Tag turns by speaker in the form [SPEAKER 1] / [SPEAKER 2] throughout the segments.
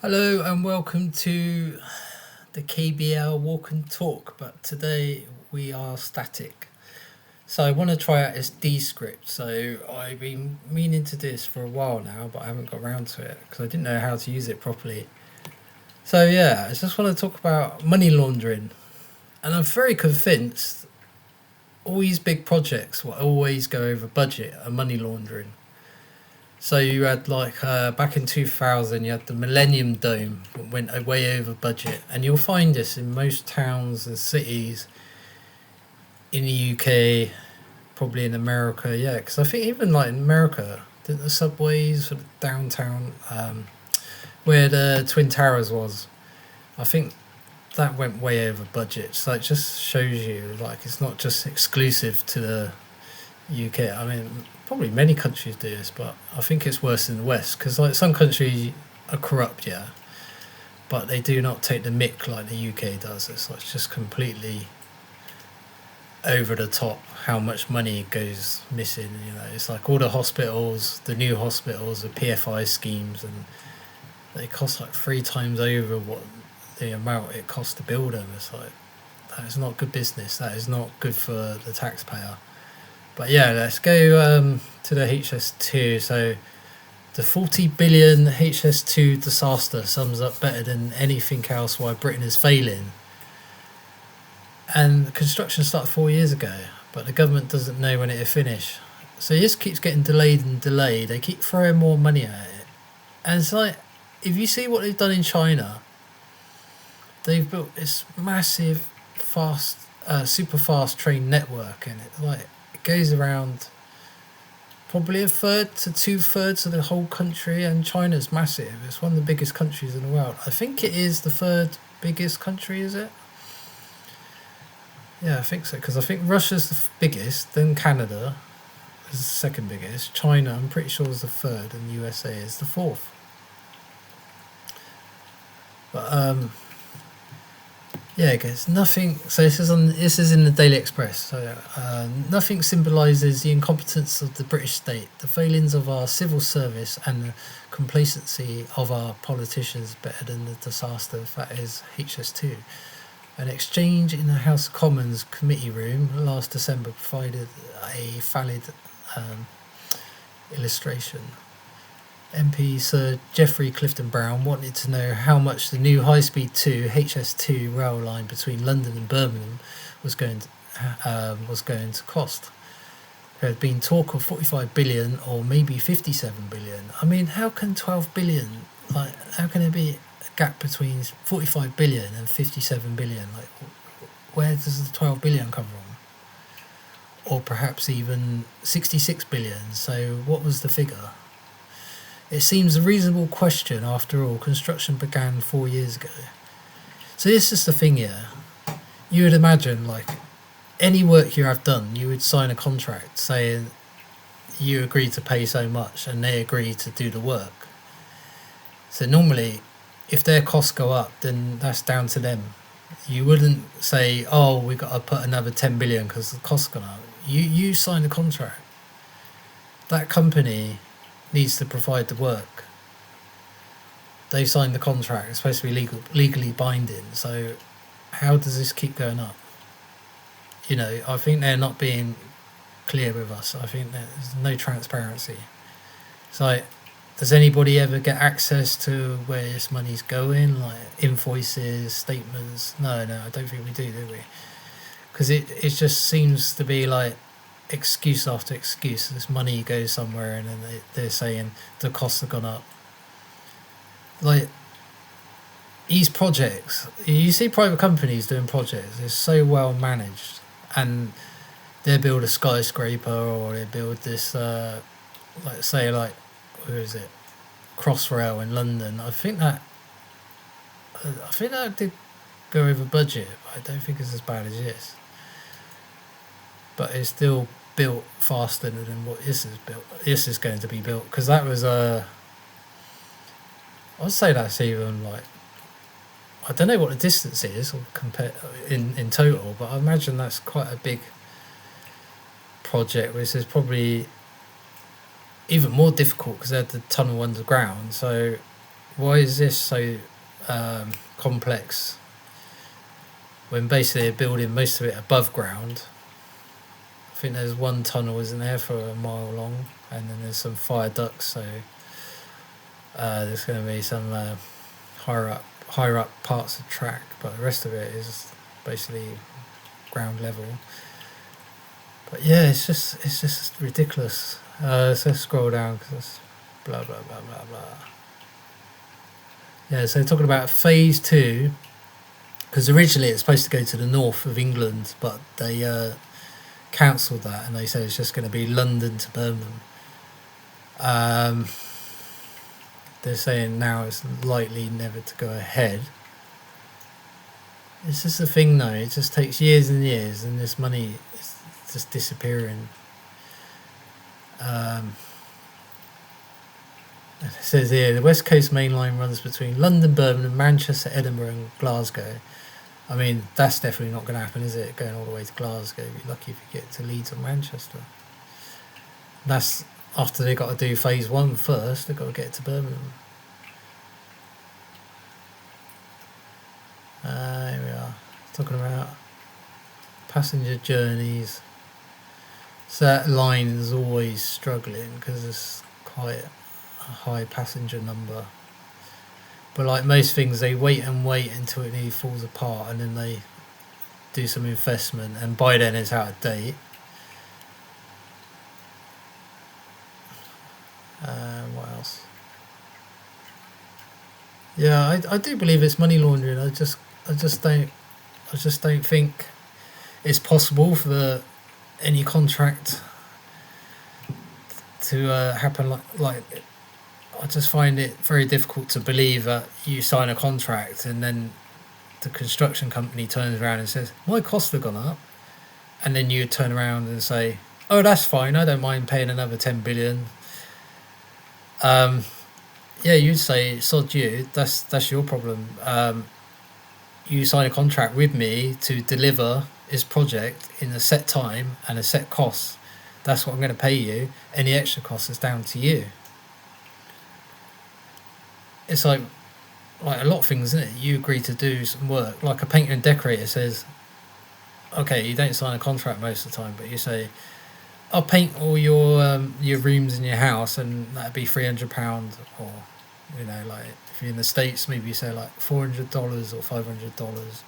[SPEAKER 1] Hello and welcome to the KBL Walk and Talk, but today we are static. So I want to try out this Descript. So I've been meaning to do this for a while now, but I haven't got around to it because I didn't know how to use it properly. So yeah, I just want to talk about money laundering, and I'm very convinced all these big projects will always go over budget and money laundering. So you had back in 2000, you had the Millennium Dome that went way over budget, and you'll find this in most towns and cities in the UK, probably in America. Yeah, because I think even like in America, the subways for the downtown, where the Twin Towers was, I think that went way over budget. So it just shows you like it's not just exclusive to the UK. I mean, probably many countries do this, but I think it's worse in the West because like some countries are corrupt, yeah, but they do not take the mick like the UK does. It's like just completely over the top how much money goes missing. You know, it's like all the hospitals, the new hospitals, the PFI schemes, and they cost like 3 times over what the amount it costs to build them. It's like that is not good business. That is not good for the taxpayer. But yeah, let's go to the HS2. So the 40 billion HS2 disaster sums up better than anything else why Britain is failing. And the construction started 4 years ago, but the government doesn't know when it will finish. So this keeps getting delayed and delayed. They keep throwing more money at it. And it's like, if you see what they've done in China, they've built this massive, fast, super fast train network, and it's like, goes around probably a third to 2/3 of the whole country, and China's massive. It's one of the biggest countries in the world. I think it is the third biggest country, is it? Yeah, I think so, because I think Russia's the biggest, then Canada is the second biggest, China I'm pretty sure is the third, and USA is the fourth. But yeah, it goes nothing. So this is in the Daily Express. So nothing symbolises the incompetence of the British state, the failings of our civil service, and the complacency of our politicians better than the disaster that is HS2. An exchange in the House of Commons committee room last December provided a valid illustration. MP Sir Geoffrey Clifton Brown wanted to know how much the new high-speed 2 HS2 rail line between London and Birmingham was going to cost. There had been talk of 45 billion or maybe 57 billion. I mean, how can 12 billion, like, how can there be a gap between 45 billion and 57 billion? Like, where does the 12 billion come from? Or perhaps even 66 billion. So what was the figure? It seems a reasonable question after all. Construction began 4 years ago. So this is the thing here. You would imagine, like, any work you have done, you would sign a contract saying you agree to pay so much and they agree to do the work. So normally, if their costs go up, then that's down to them. You wouldn't say, oh, we've got to put another 10 billion because the costs gone up. You sign a contract. That company needs to provide the work. They signed the contract. It's supposed to be legally binding. So how does this keep going up? You know, I think they're not being clear with us. I think there's no transparency. It's like, does anybody ever get access to where this money's going? Like invoices, statements? No, I don't think we do we? Because it just seems to be like excuse after excuse. This money goes somewhere and then they're saying the costs have gone up. Like, these projects, you see private companies doing projects, they're so well managed, and they build a skyscraper or they build this like, say, like, where is it, Crossrail in London. I think that did go over budget, but I don't think it's as bad as this. But it's still built faster than what this is built. This is going to be built because that was I'd say that's even like, I don't know what the distance is or compare in total, but I imagine that's quite a big project. Which is probably even more difficult because they had the tunnel underground. So why is this so complex when basically they're building most of it above ground? I think there's one tunnel, isn't there, for a mile long, and then there's some fire ducts, so there's going to be some higher up parts of track, but the rest of it is basically ground level. But yeah, it's just ridiculous. So let's scroll down because it's blah blah blah blah blah. Yeah, so talking about phase 2, because originally it's supposed to go to the north of England, but they cancelled that and they said it's just going to be London to Birmingham. They're saying now it's likely never to go ahead. It's just a thing though, it just takes years and years and this money is just disappearing. It says here, the West Coast Main Line runs between London, Birmingham, Manchester, Edinburgh and Glasgow. I mean, that's definitely not going to happen, is it? Going all the way to Glasgow. You'd be lucky if you get to Leeds or Manchester. That's after they've got to do phase 1 first, they've got to get to Birmingham. Here we are, talking about passenger journeys. So that line is always struggling because it's quite a high passenger number. But like most things, they wait until it nearly falls apart and then they do some investment, and by then it's out of date. What else? Yeah, I do believe it's money laundering. I just don't think it's possible for any contract to happen like. I just find it very difficult to believe that you sign a contract and then the construction company turns around and says, my costs have gone up. And then you turn around and say, oh, that's fine, I don't mind paying another 10 billion. Yeah, you'd say, sod you, that's your problem. You sign a contract with me to deliver this project in a set time and a set cost. That's what I'm going to pay you. Any extra cost is down to you. It's like a lot of things, isn't it? You agree to do some work. Like a painter and decorator says, okay, you don't sign a contract most of the time, but you say, I'll paint all your rooms in your house and that'd be £300, or like if you're in the States, maybe you say like $400 or $500,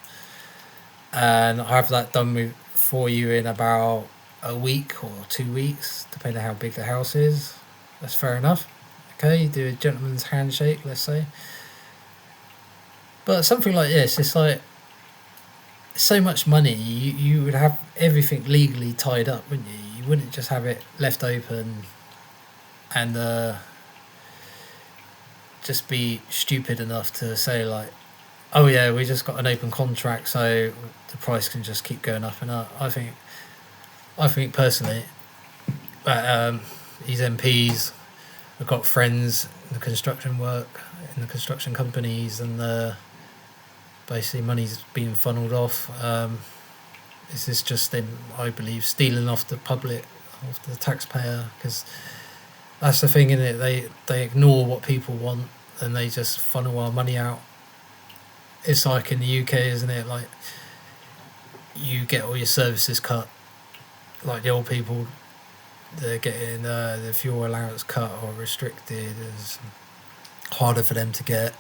[SPEAKER 1] and I have that done for you in about a week or 2 weeks, depending on how big the house is. That's fair enough. Okay, you do a gentleman's handshake, let's say. But something like this, it's like so much money, you would have everything legally tied up, wouldn't you? You wouldn't just have it left open and just be stupid enough to say like, oh yeah, we just got an open contract, so the price can just keep going up and up. I think personally that these MPs have got friends in the construction work, in the construction companies, and basically money's being funneled off. This is just them, I believe, stealing off the public, off the taxpayer, because that's the thing, isn't it? They ignore what people want and they just funnel our money out. It's like in the UK, isn't it? Like you get all your services cut, like the old people, they're getting the fuel allowance cut or restricted. It's harder for them to get,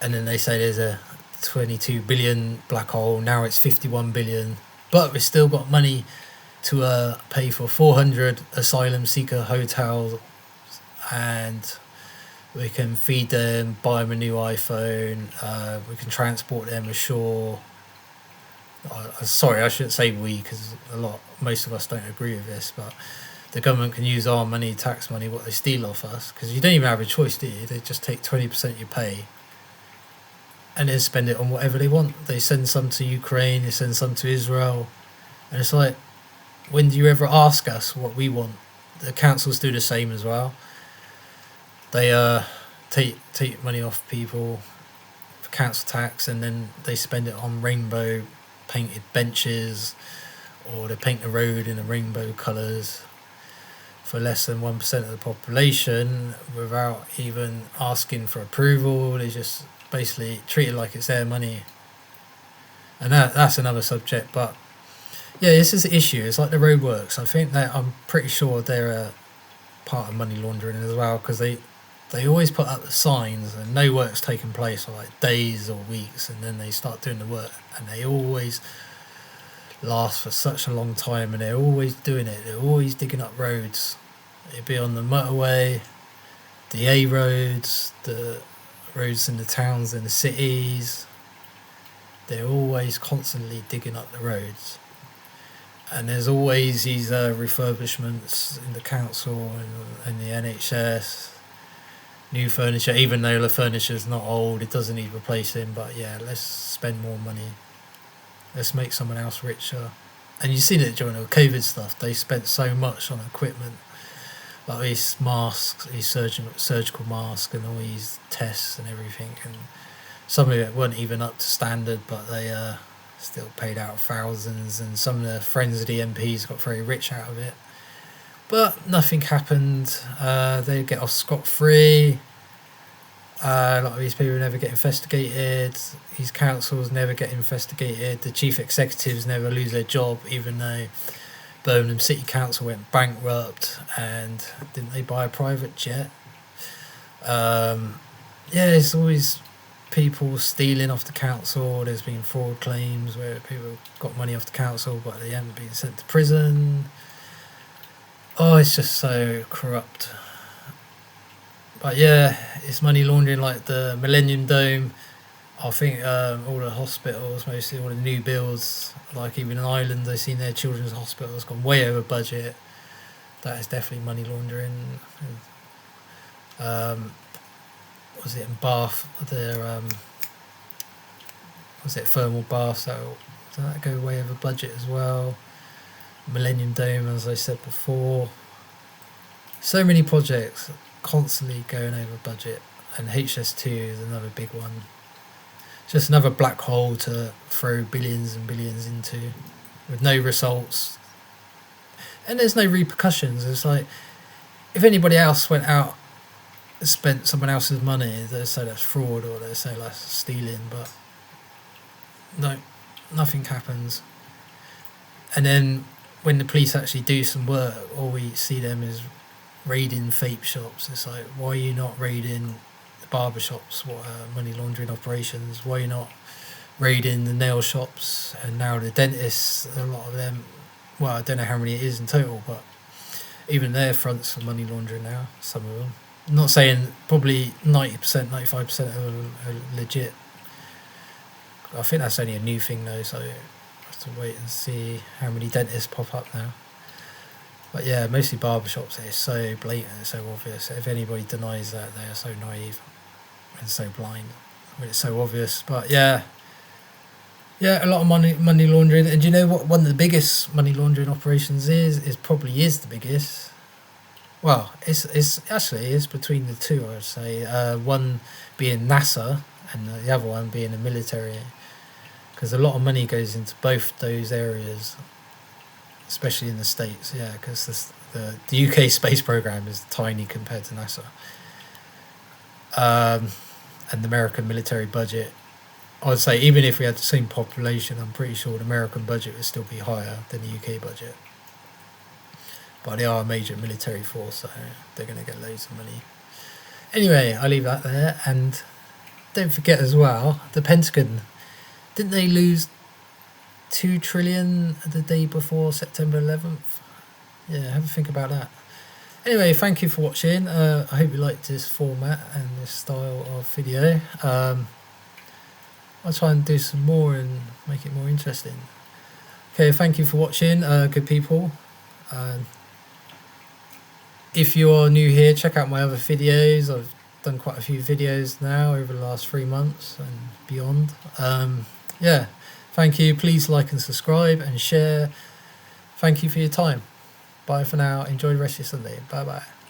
[SPEAKER 1] and then they say there's a 22 billion black hole, now it's 51 billion, but we've still got money to pay for 400 asylum seeker hotels, and we can feed them, buy them a new iPhone, we can transport them ashore. Sorry, I shouldn't say we, because most of us don't agree with this, but the government can use our money, tax money, what they steal off us, because you don't even have a choice, do you? They just take 20% you pay and then spend it on whatever they want. They send some to Ukraine, they send some to Israel, and it's like, when do you ever ask us what we want? The councils do the same as well. They take money off people for council tax, and then they spend it on rainbow painted benches, or they paint the road in the rainbow colours. for less than 1% of the population without even asking for approval. They just basically treat it like it's their money. And that's another subject. But yeah, this is the issue. It's like the roadworks. I think that I'm pretty sure they're a part of money laundering as well, because they always put up the signs and no work's taking place for like days or weeks, and then they start doing the work and they always last for such a long time, and they're always doing it. They're always digging up roads. It'd be on the motorway, the A roads, the roads in the towns and the cities. They're always constantly digging up the roads. And there's always these refurbishments in the council and the NHS. New furniture, even though the furniture's not old, it doesn't need replacing. But yeah, let's spend more money. Let's make someone else richer. And you've seen it during the COVID stuff. They spent so much on equipment, like these masks, these surgical masks, and all these tests and everything. And some of it weren't even up to standard, but they still paid out thousands. And some of the friends of the MPs got very rich out of it. But nothing happened. They get off scot-free. A lot of these people never get investigated. These councils never get investigated. The chief executives never lose their job, even though Birmingham City Council went bankrupt. And didn't they buy a private jet? Yeah, it's always people stealing off the council. There's been fraud claims where people got money off the council, but they haven't been sent to prison. Oh, it's just so corrupt. But yeah, it's money laundering like the Millennium Dome. I think all the hospitals, mostly all the new builds, like even in Ireland, I've seen their children's hospitals gone way over budget. That is definitely money laundering. Was it in Bath? Their was it thermal baths? So did that go way over budget as well? Millennium Dome, as I said before. So many projects constantly going over budget, and HS2 is another big one. Just another black hole to throw billions and billions into with no results, and there's no repercussions. It's like if anybody else went out and spent someone else's money, they'd say that's fraud or they'd say that's stealing, but no, nothing happens. And then when the police actually do some work, all we see them is raiding vape shops. It's like, why are you not raiding the barber shops? What money laundering operations? Why are you not raiding the nail shops? And now the dentists, a lot of them, well, I don't know how many it is in total, but even their fronts for money laundering now, some of them. I'm not saying probably 90%, 95% of them are legit. I think that's only a new thing though, so to wait and see how many dentists pop up now. But yeah, mostly barbershops, it's so blatant, it's so obvious. If anybody denies that, they are so naive and so blind when it's so obvious. But yeah, a lot of money laundering. And do you know what one of the biggest money laundering operations is probably the biggest? Well, it's between the two, I would say. One being NASA and the other one being the military. Because a lot of money goes into both those areas, especially in the States, yeah, because the UK space program is tiny compared to NASA. And the American military budget, I would say even if we had the same population, I'm pretty sure the American budget would still be higher than the UK budget. But they are a major military force, so they're going to get loads of money. Anyway, I'll leave that there. And don't forget as well, the Pentagon, didn't they lose 2 trillion the day before September 11th? Yeah, have a think about that. Anyway, thank you for watching. I hope you liked this format and this style of video. I'll try and do some more and make it more interesting. Okay, thank you for watching, good people. If you are new here, check out my other videos. I've done quite a few videos now over the last 3 months and beyond. Yeah, thank you. Please like and subscribe and share. Thank you for your time. Bye for now. Enjoy the rest of your Sunday. Bye bye.